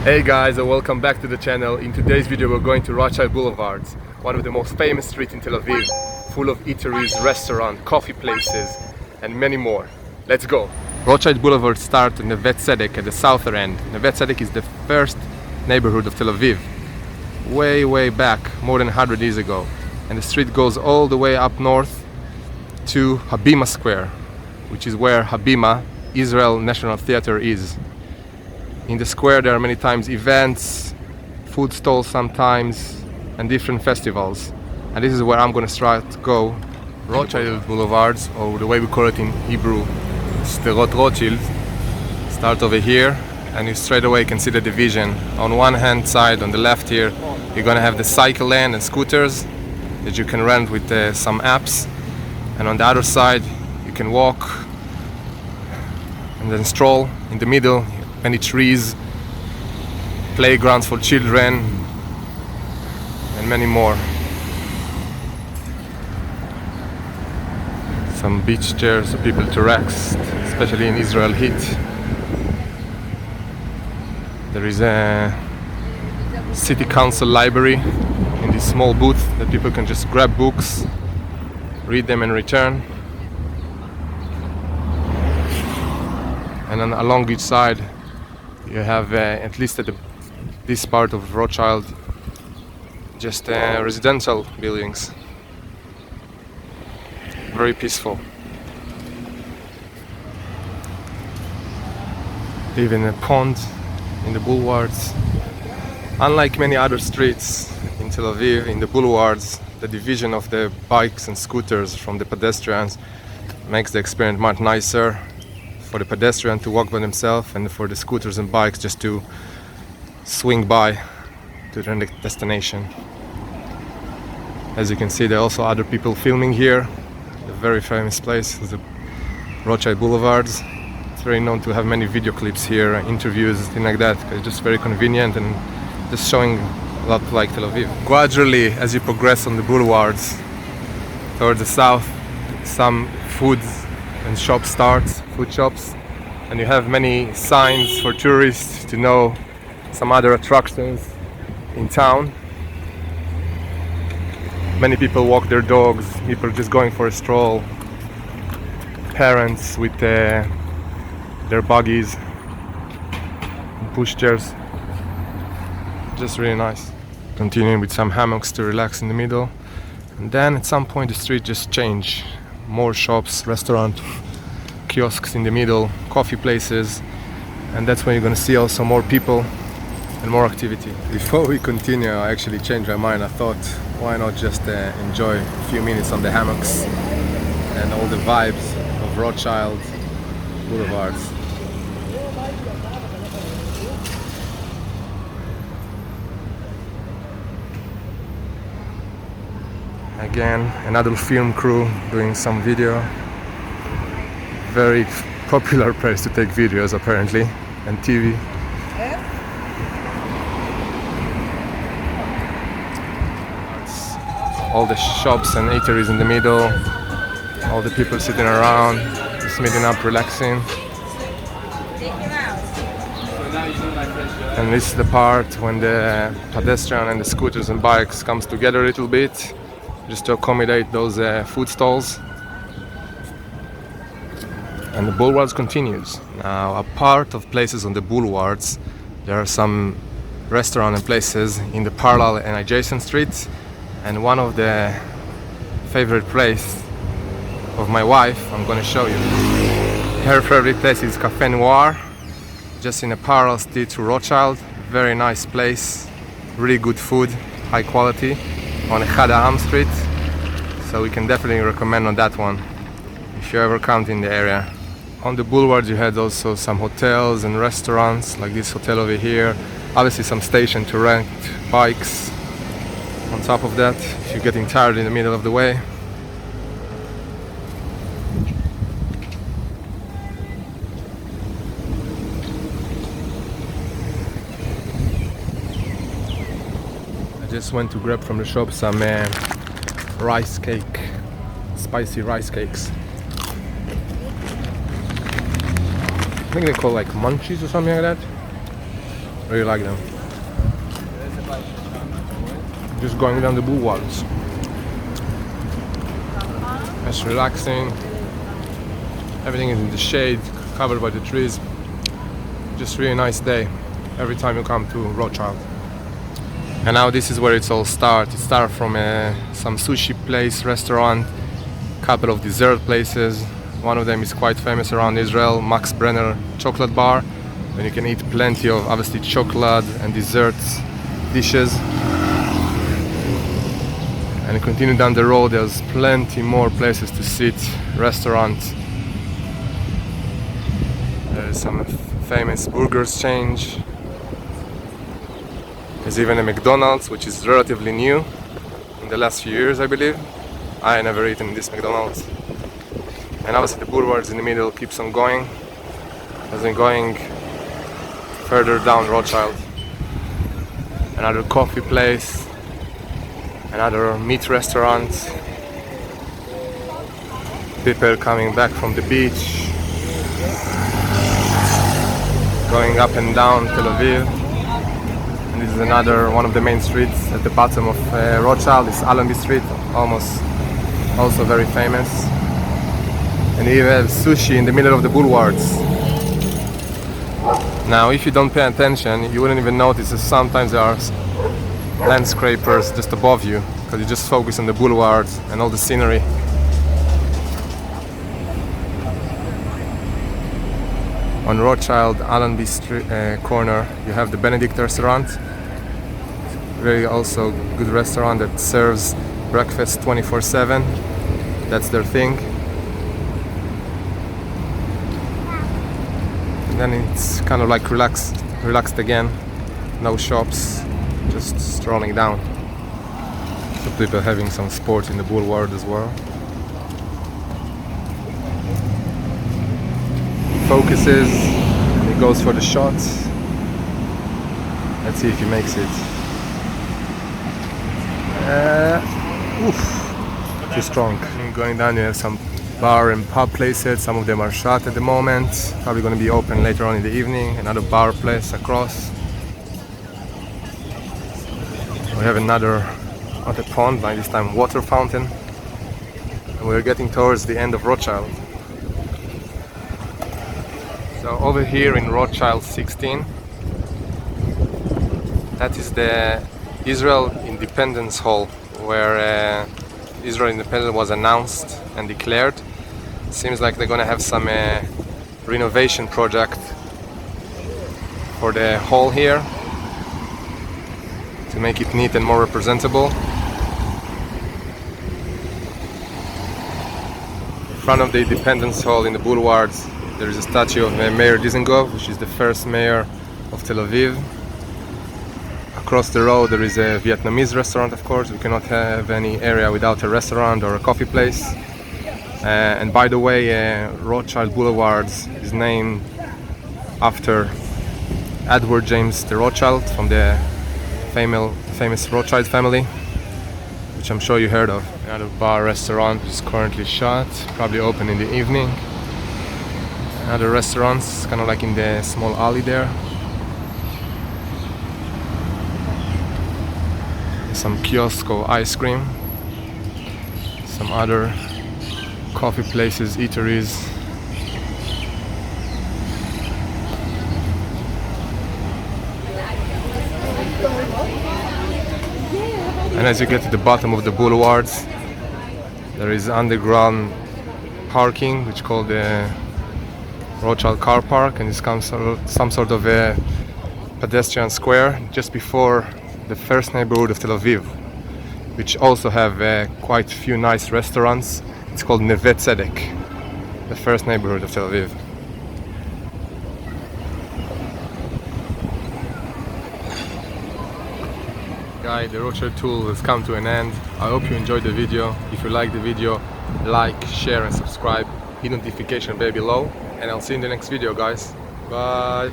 Hey guys, and welcome back to the channel. In today's video we're going to Rothschild Boulevard, one of the most famous streets in Tel Aviv, full of eateries, restaurants, coffee places and many more. Let's go! Rothschild Boulevard starts in Neve Tzedek at the southern end. Neve Tzedek is the first neighborhood of Tel Aviv, way back, more than 100 years ago. And the street goes all the way up north to Habima Square, which is where Habima, Israel National Theatre is. In the square there are many times events, food stalls sometimes, and different festivals. And this is where I'm going to try to go. Rothschild Boulevards, or the way we call it in Hebrew, Sderot Rotshild, start over here, and you straight away can see the division. On one hand side, on the left here, you're going to have the cycle lane and scooters that you can rent with some apps. And on the other side, you can walk and then stroll. In the middle, many trees, playgrounds for children, and many more. Some beach chairs for people to rest, especially in Israel heat. There is a city council library in this small booth that people can just grab books, read them and return. And then along each side you have, at least at this part of Rothschild, just residential buildings. Very peaceful. Even a pond in the boulevards. Unlike many other streets in Tel Aviv, in the boulevards, the division of the bikes and scooters from the pedestrians makes the experience much nicer. For the pedestrian to walk by themselves, and for the scooters and bikes just to swing by to their next destination. As you can see, there are also other people filming here. A very famous place is the Rothschild Boulevards. It's very known to have many video clips here, interviews, things like that. It's just very convenient and just showing a lot like Tel Aviv. Gradually, as you progress on the boulevards towards the south, some foods and shops starts, food shops, and you have many signs for tourists to know some other attractions in town. Many people walk their dogs, people just going for a stroll, parents with their buggies and push chairs. Just really nice. Continuing with some hammocks to relax in the middle, and then at some point the street just change. More shops, restaurant, kiosks in the middle, coffee places, and that's when you're going to see also more people and more activity. Before we continue, I actually changed my mind. I thought, why not just enjoy a few minutes on the hammocks and all the vibes of Rothschild Boulevards. Again, another film crew doing some video. Very popular place to take videos apparently, and TV. All the shops and eateries in the middle, all the people sitting around, just meeting up, relaxing. And this is the part when the pedestrian and the scooters and bikes comes together a little bit, just to accommodate those food stalls. And the boulevards continues. Now, a part of places on the boulevards, there are some restaurants and places in the parallel and adjacent streets. And one of the favorite place of my wife, I'm going to show you. Her favorite place is Cafe Noir, just in a parallel street to Rothschild. Very nice place, really good food, high quality, on Echad Ha'am Street. So we can definitely recommend on that one if you ever come in the area. On the boulevard you had also some hotels and restaurants, like this hotel over here. Obviously some station to rent bikes. On top of that, if you're getting tired in the middle of the way. I just went to grab from the shop some rice cake, spicy rice cakes. I think they call like munchies or something like that. Really like them. Just going down the boulevards. It's relaxing. Everything is in the shade, covered by the trees. Just really nice day every time you come to Rothschild. And now this is where it's all starts. It starts from some sushi place, restaurant, couple of dessert places. One of them is quite famous around Israel, Max Brenner chocolate bar, and you can eat plenty of obviously chocolate and desserts dishes. And continue down the road, there's plenty more places to sit, restaurants. There's some famous burgers change. There's even a McDonald's, which is relatively new in the last few years, I believe. I never eaten this McDonald's. And obviously the boulevards in the middle keeps on going, as in going further down Rothschild. Another coffee place, another meat restaurant. People coming back from the beach, going up and down Tel Aviv. And this is another one of the main streets at the bottom of Rothschild. It's Allenby Street, also very famous. And you have sushi in the middle of the boulevards. Now, if you don't pay attention, you wouldn't even notice that sometimes there are land scrapers just above you, because you just focus on the boulevards and all the scenery. On Rothschild, Allenby Street corner, you have the Benedict Restaurant. Very also good restaurant that serves breakfast 24/7. That's their thing. And then it's kind of like relaxed again. No shops, just strolling down. Some people having some sport in the boulevard as well. Focuses and he goes for the shots. Let's see if he makes it. Too strong. Going down, you have some bar and pub places. Some of them are shut at the moment, probably going to be open later on in the evening. Another bar place across. We have another, not a pond, by this time water fountain. And we're getting towards the end of Rothschild. So over here in Rothschild 16, that is the Israel Independence Hall, where Israel independence was announced and declared. Seems like they're gonna have some renovation project for the hall here to make it neat and more representable. In front of the Independence Hall in the boulevards, there is a statue of Mayor Diesengo, which is the first mayor of Tel Aviv. Across the road there is a Vietnamese restaurant, of course. We cannot have any area without a restaurant or a coffee place. And by the way, Rothschild Boulevard is named after Edward James de Rothschild from the famous Rothschild family, which I'm sure you heard of. Another bar restaurant is currently shut, probably open in the evening. Another restaurants, kind of like in the small alley there. Some kiosk of ice cream. Some other coffee places, eateries. And as you get to the bottom of the boulevards, there is underground parking, which is called the Rothschild Car Park, and it's some sort of a pedestrian square just before the first neighborhood of Tel Aviv, which also have quite a few nice restaurants. It's called Neve Tzedek, the first neighborhood of Tel Aviv. Guys, the Rothschild tour has come to an end. I hope you enjoyed the video. If you like the video, like, share and subscribe. Hit notification bell below, and I'll see you in the next video, guys. Bye.